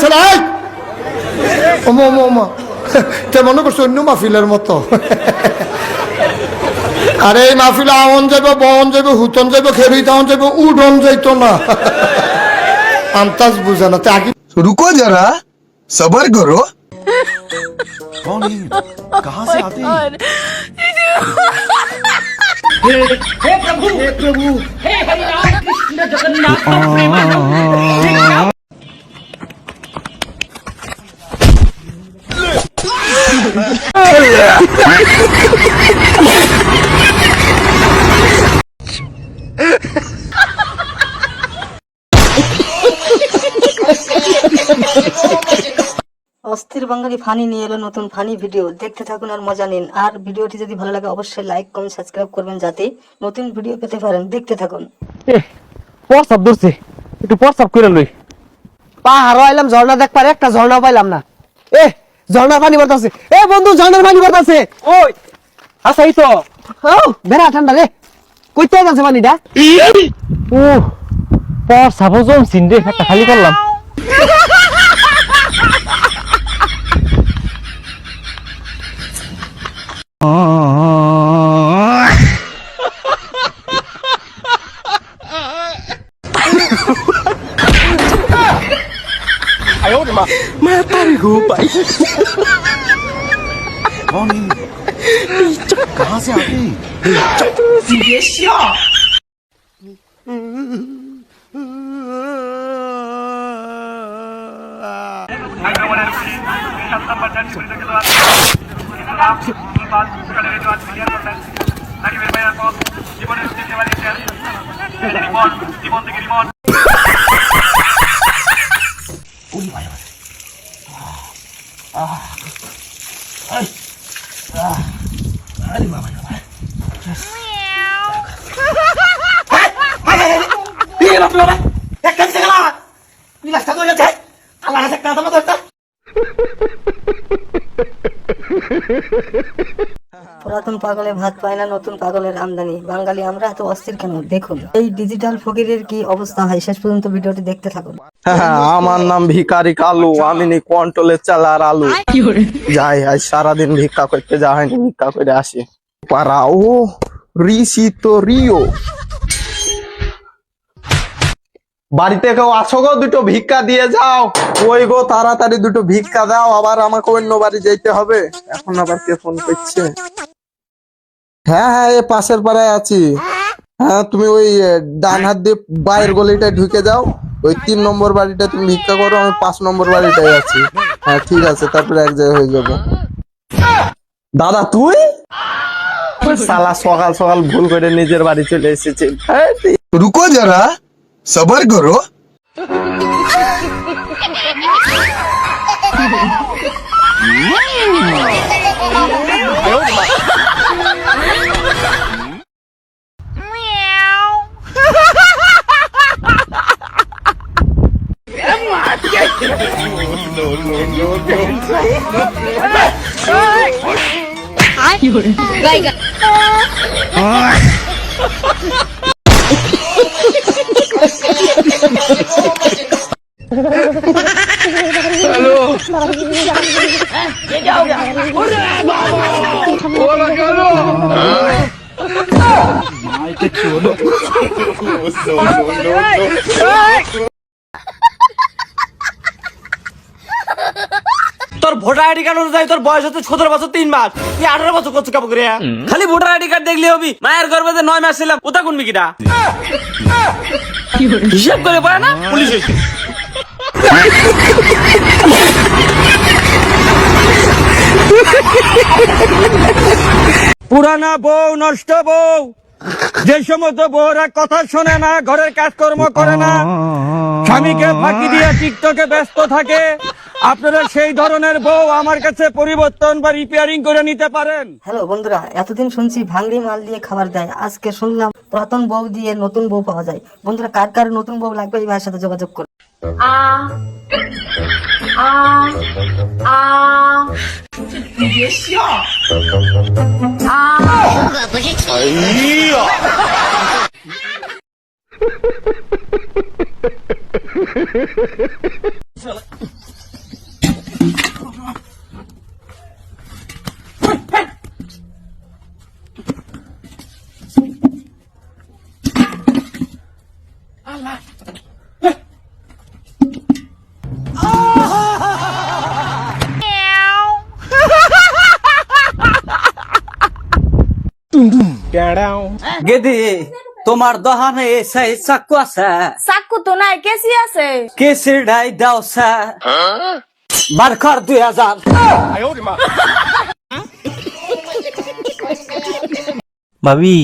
ছেলে ওমা ওমা ওমা তে মনে করছো অন্য মাহফিলের মতো। আরে এই মাহফিলে আওয়ান যাইব, বন যাইব, হুতন যাইব, খেরুই তাওন যাইব, উডন যাইতো না। আন্তাজ বুঝে না। আগে रुको जरा सबर करो। कौन है? कहाँ से आते हैं? हे प्रभु हे हरिनाम कृष्ण जगन्नाथ प्रेमानंद। অস্থির বাঙালি ফানি নিয়ে এলো নতুন ফানি ভিডিও, দেখতে থাকুন আর মজা নিন। আর ভিডিওটি যদি ভালো লাগে অবশ্যই লাইক কমেন্ট সাবস্ক্রাইব করবেন যাতে নতুন ভিডিও পেতে পারেন। দেখতে থাকুন। প্রস্তাব ধরছে, একটু প্রস্তাব করে লই। পাহাড় আইলাম, ঝর্ণা দেখ পারে, একটা ঝর্ণা পাইলাম না। ঝর্ণার পানি পড়তাছে। বন্ধু, ঝর্ণার পানি পড়তাছে। ওই আচ্ছা, এই তো বেড়া ঠান্ডা রে, কইতে যাচ্ছে পানিটা। ও প্রস্তাব জমছিন রে, একটা খালি করলাম। मैं तारी हूँ भाई। कौन है? कहाँ से आते हैं? পুরাতন পাগলে ভাত পায় না, নতুন পাগলের আমদানি। বাঙালি আমরা এত অস্থির কেন? দেখুন এই ডিজিটাল ফকিরের কি অবস্থা হয়। শেষ পর্যন্ত ভিডিওটি দেখতে থাকুন। আমার নাম ভিখারি কালু, আমি নি কন্ট্রোলে চালার আলু। যাই আজ সারাদিন ভিক্ষা করতে যাওয়া হয়নি, ভিক্ষা করে আসি। পারাও ঋষি তো রিও, বাড়িতে কেউ আছো গো? দুটো ভিক্ষা দিয়ে যাও। ওই গো, তাড়াতাড়ি দুটো ভিক্ষা দাও, আবার আমাকে অন্য বাড়ি যেতে হবে। এখন আবার কে ফোন করছে? হ্যাঁ হ্যাঁ, এই পাশের পাড়ায় আছি। হ্যাঁ, তুমি ওই ডান হাত দিয়ে বাইরের গলিটায় ঢুকে যাও, ওই 3 নম্বর বাড়িটা তুমি ভিক্ষা করো, আমি 5 নম্বর বাড়িটায় আছি। হ্যাঁ ঠিক আছে, তারপরে এক জায়গায় হয়ে যাবো। দাদা তুই সালা সকাল সকাল ভুল করে নিজের বাড়ি চলে এসেছি। रुको जरा सबर करो। তোর ভোটার আইডি কার্ড অনুযায়ী তোর বয়স হচ্ছে 17 বছর 3 মাস, তুই 18 বছর করছিস কাপড় করে। খালি ভোটার আইডি কার্ড দেখলে হবি? মায়ের গর্ভে 9 মাস ছিলাম, ওটা কোন মিকিটা হিসাব করে পারে না পুলিশ হয়েছে। পুরানা বউ, নষ্ট বউ, যে সমস্ত বউরা কথা শোনে না, ঘরের কাজকর্ম করে না, স্বামীকে ফাঁকি দিয়ে টিকটকে ব্যস্ত থাকে, আপনারা সেই ধরনের বউ আমার কাছে পরিবর্তন বা রিপেয়ারিং করে নিতে পারেন। হ্যালো বন্ধুরা, এতদিন শুনছি ভাঙড়ি মাল দিয়ে খাবার দেয়, আজকে শুনলাম পুরাতন বউ দিয়ে নতুন বউ পাওয়া যায়। বন্ধুরা, কার কার নতুন বউ লাগবে এই ভাইয়ের সাথে যোগাযোগ করুন। গেদি তোমার দহানে সেই চাকু আছে চাকু তো নাই, কেসি আছে। কেসি ডাই দাওসা বারকার 2000 ভাবি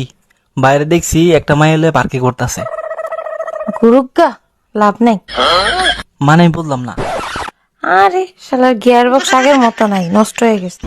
বাইরে দেখছি একটা মাই হলে পার্কে করতেছে। গুরুগা লাভ নাই। মানে আমি বললাম না। আরে শালার গিয়ার বক্স আগের মতো নাই, নষ্ট হয়ে গেছে।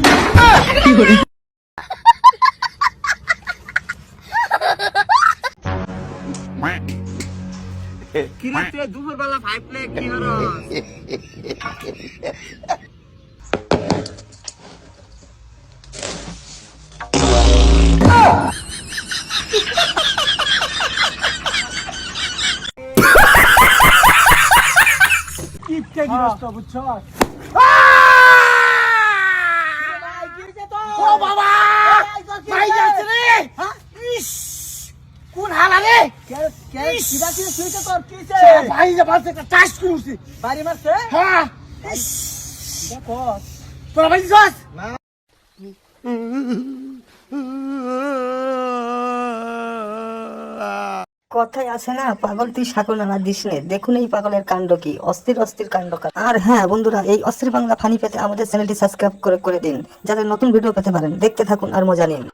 কথায় আছে না, পাগল তুই সাকল না দিস নে। দেখুন এই পাগলের কাণ্ড কি, অস্থির অস্থির কাণ্ড। আর হ্যাঁ বন্ধুরা, এই অস্থির বাংলা ফানি পেতে আমাদের চ্যানেলটি সাবস্ক্রাইব করে দিন, যাতে নতুন ভিডিও পেতে পারেন। দেখতে থাকুন আর মজা নিন।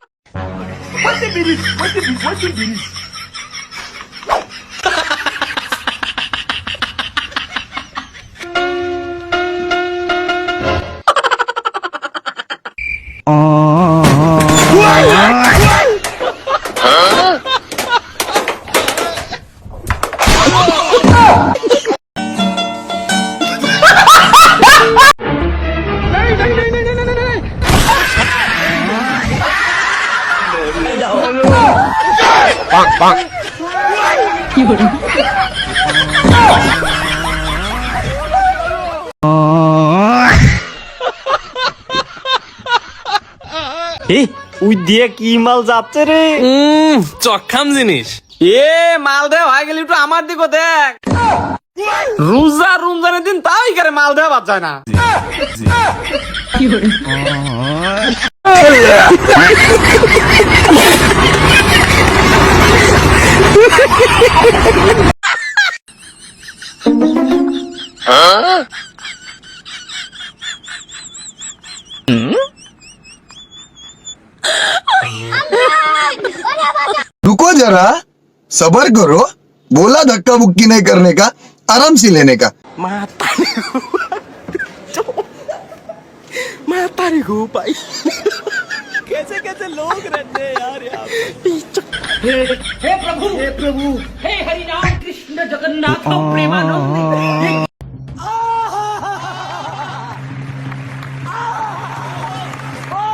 উই দিয়ে কি মাল যাচ্ছে রে? চক্ষাম জিনিস। এ মাল দেওয়া হয়ে গেলি একটু আমার দিকে দেখ। রমজানের দিন তাই করে মাল দেওয়া বাদ যায় না। रुको जरा, सबर करो। बोला धक्का मुक्की नहीं करने का, आराम से लेने का। हे प्रभु हे हरि राम कृष्ण जगन्नाथ प्रेमानंद।